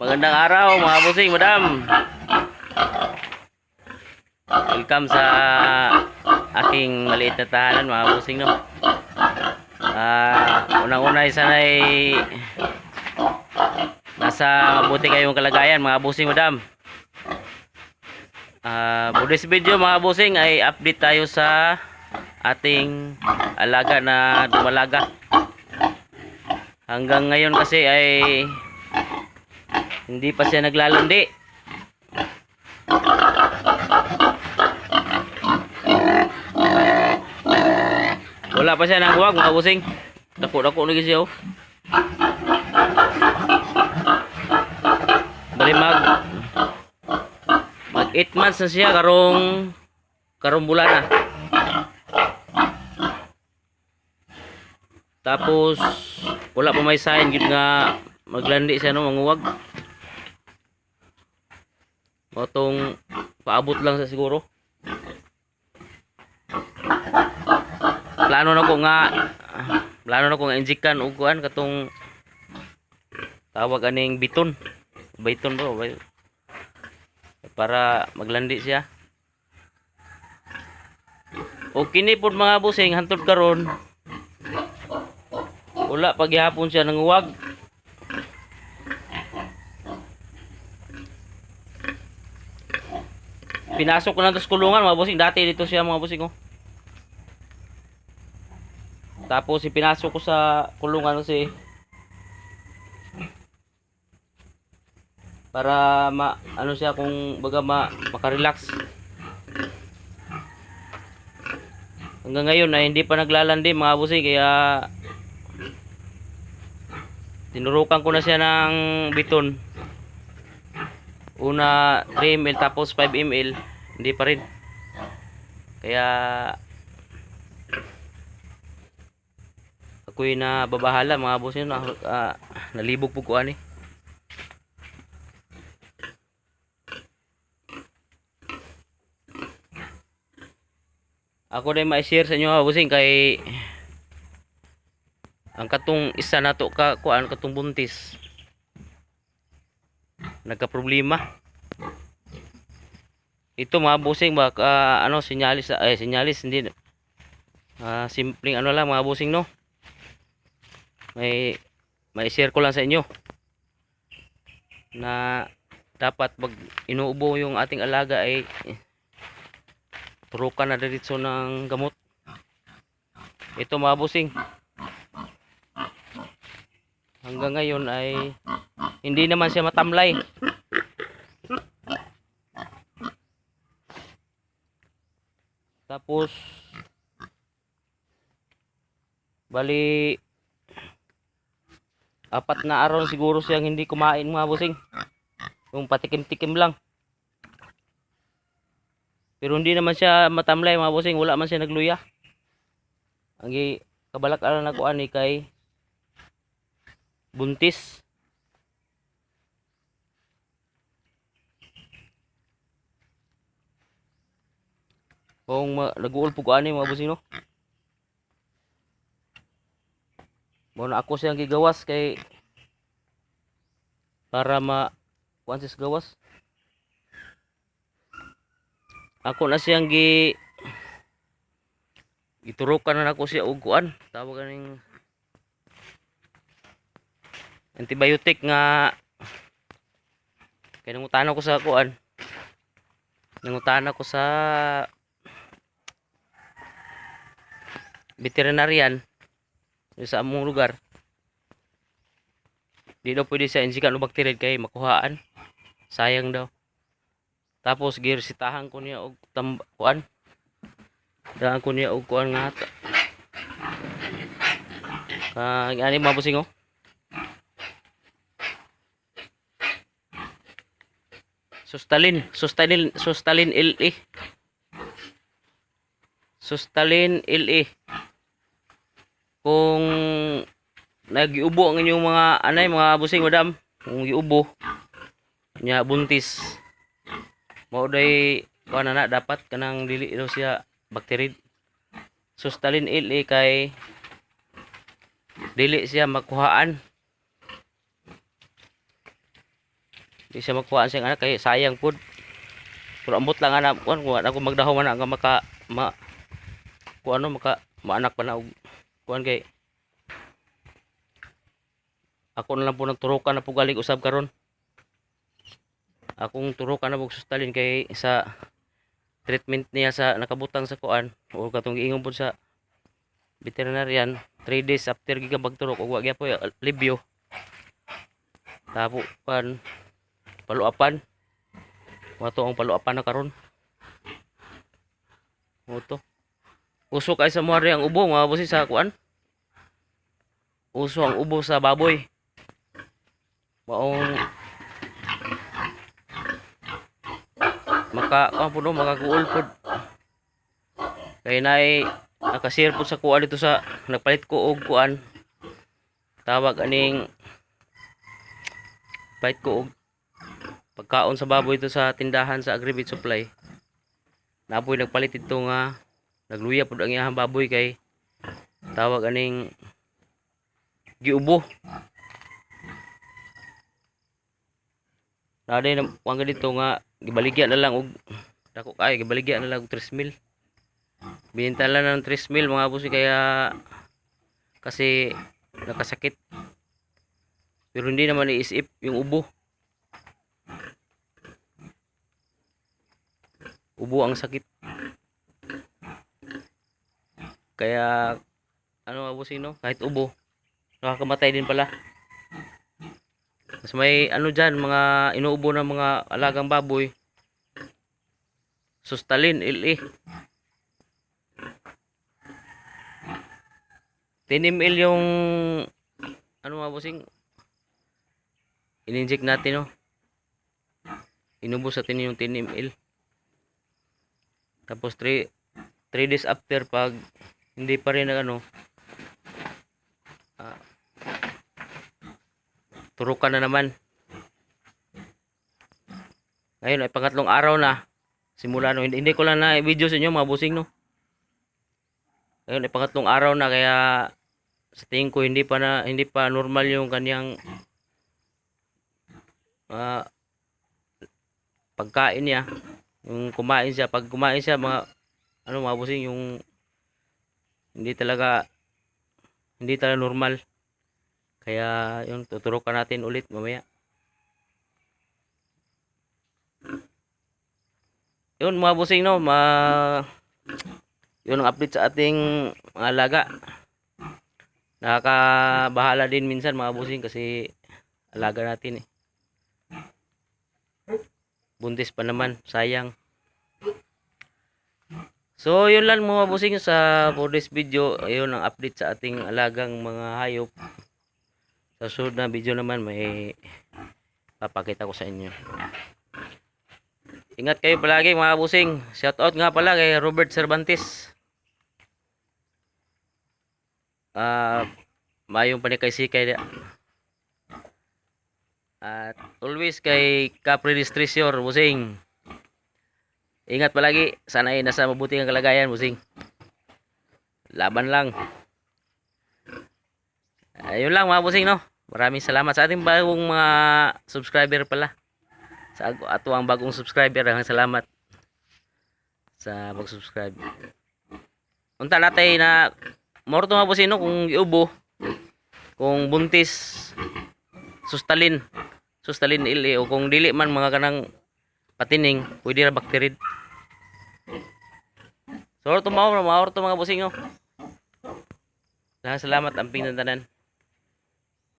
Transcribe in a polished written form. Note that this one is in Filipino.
Magandang araw mga busing, madam. Welcome sa aking maliit na tahanan mga busing, no. Unang-una sana'y nasa mabuti kayong kalagayan mga busing, madam. For this video mga busing ay update tayo sa ating alaga na dumalaga. Hanggang ngayon kasi ay hindi pa siya naglalandi. Wala pa siya nang huwag mga busing. Dako-dako lagi siya, oh. Bali mag 8 months na siya karong bulan na. Tapos wala pa may sign gid nga maglandi siya, no, manguwag. Motong paabot lang sa siguro. Plano na ko nga injikan og kuan katong tawag aning biton. Biton bro, para maglandi siya. O kini pod mga busing hantod karon wala pa gihapon siya nanguwag. Pinasok ko na sa kulungan mga busing. Dati dito siya mga busing, oh. Tapos ipinasok ko sa kulungan kasi para ano siya kung baga makarelax. Hanggang ngayon ay hindi pa naglalandi mga busing, kaya tinurukan ko na siya ng biton. Una 3 ml tapos 5 ml, hindi pa rin. Kaya ako'y nababahala mga boss yun. Nalibog po ko ani. Ako din ma-share sa inyo mga bossing kay ang katong isa nato ka kuan katong buntis nagka-problema. Ito mga busing baka ano sinyalis hindi simpleng ano lang mga busing, no. May share ko lang sa inyo na dapat pag inuubo yung ating alaga ay turukan na diretso ng gamot. Ito mga busing hanggang ngayon ay hindi naman siya matamlay. Tapos bali 4 na araw siguro siyang hindi kumain mga busing. Yung patikim-tikim lang. Pero hindi naman siya matamlay mga busing, wala man siya nagluya. Ang kabalak-aran na kuan ni kay buntis. Kung nag-uul po ko ani mga busing, no. Muna ako siyang gigawas kay para kuan sis gawas. Ako na siyang giturukan na ako siya og kuan tawag kaning antibiotic nga kay nangutana ko sa kuan. Nangutana ko sa veterinarian sa among lugar. Di daw pwede sa injikan o bacteria kay makuhaan. Sayang daw. Tapos giresitahan ko niya og kuan. Daan ko niya og kuan nga ata. Ani mga busing, oh. Sustalin LE. Sustalin LE. Kung nagiubo ang inyong mga busing madam, kung giubo nya buntis mao day kuan na dapat kanang dili daw siya bacteria. Sustalin LE kay dili siya makuhaan. Di siya makuha siyang anak kay sayang pud. Pero ambot lang anak kuan kung ako magdahaw man nga maka kuan no maka maanak pa na og kuan kay ako na lang po nagturukan na po galing usab karon. Akong turukan na po sustalin kay sa treatment niya sa nakabutang sa kuan o katong giingon po sa veterinarian 3 days after gigabag turok ug wa gyapon libyo. Tapo pan paluapan. Wato ang paluapan na karon. Moto. Uso kay sa muari ang ubo mga bosi sa kuan. Uso ang ubo sa baboy. Maong makakuol pod. Kay nay nakashare po sa kuan dito sa nagpalit ko og kuan. Tawag aning palit ko og pagkaon sa baboy ito sa tindahan sa Agribit Supply. Napoy nagpalit ito nga nagluya pud ang iyang baboy kay tawag aning giubo. Naday na wang dito nga gibaligya na lang og dako kay gibaligya na lang og 3,000. Binintala na ng 3,000 mga boss kaya kasi nakasakit. Pero hindi naman iisip yung ubo. Ubo ang sakit. Kaya ano mga boss no, kahit ubo nakakamatay din pala. Mas may ano dyan, mga inuubo ng mga alagang baboy. Sustalin, LE. 10 ml yung ano mga bossing in-inject natin no. Inubos natin yung 10 ml. Tapos 3 days after pag hindi pa rin ano turukan na naman. Ngayon ay pangatlong araw na simula no, hindi ko lang na video sa inyo mga bossing no. Ngayon ay pangatlong araw na kaya sa tingin ko hindi pa normal yung kanyang pagkain niya. Yung kumain siya, pag kumain siya mga ano mga bossing yung hindi talaga normal. Kaya yung tuturukan natin ulit mamaya. Yun mga bossing no, yun ang update sa ating mga alaga. Nakakabahala din minsan mga bossing kasi alaga natin eh. Buntis pa naman, sayang. So yun lang mga bossing sa for this video. Ayun ang update sa ating alagang mga hayop. Sa sunod na video naman may papakita ko sa inyo. Ingat kayo palagi mga bossing. Shout out nga pala kay Robert Cervantes. Mayong panikay-sikay. At always kay Capri Distressor bossing. Ingat palagi. Sana ay nasa mabuti ang kalagayan bossing. Laban lang. Ayun lang mga bossing no. Maraming salamat sa ating bagong mga subscriber pala. Sa ato ang bagong subscriber, salamat sa pag-subscribe. Unta natay na morto mga bossing no kung iubo, kung buntis, sustalin ili o kung dili man mga kanang patining, pwede ra bacterid. So orto mga bossing no. Salamat ang pinantanan.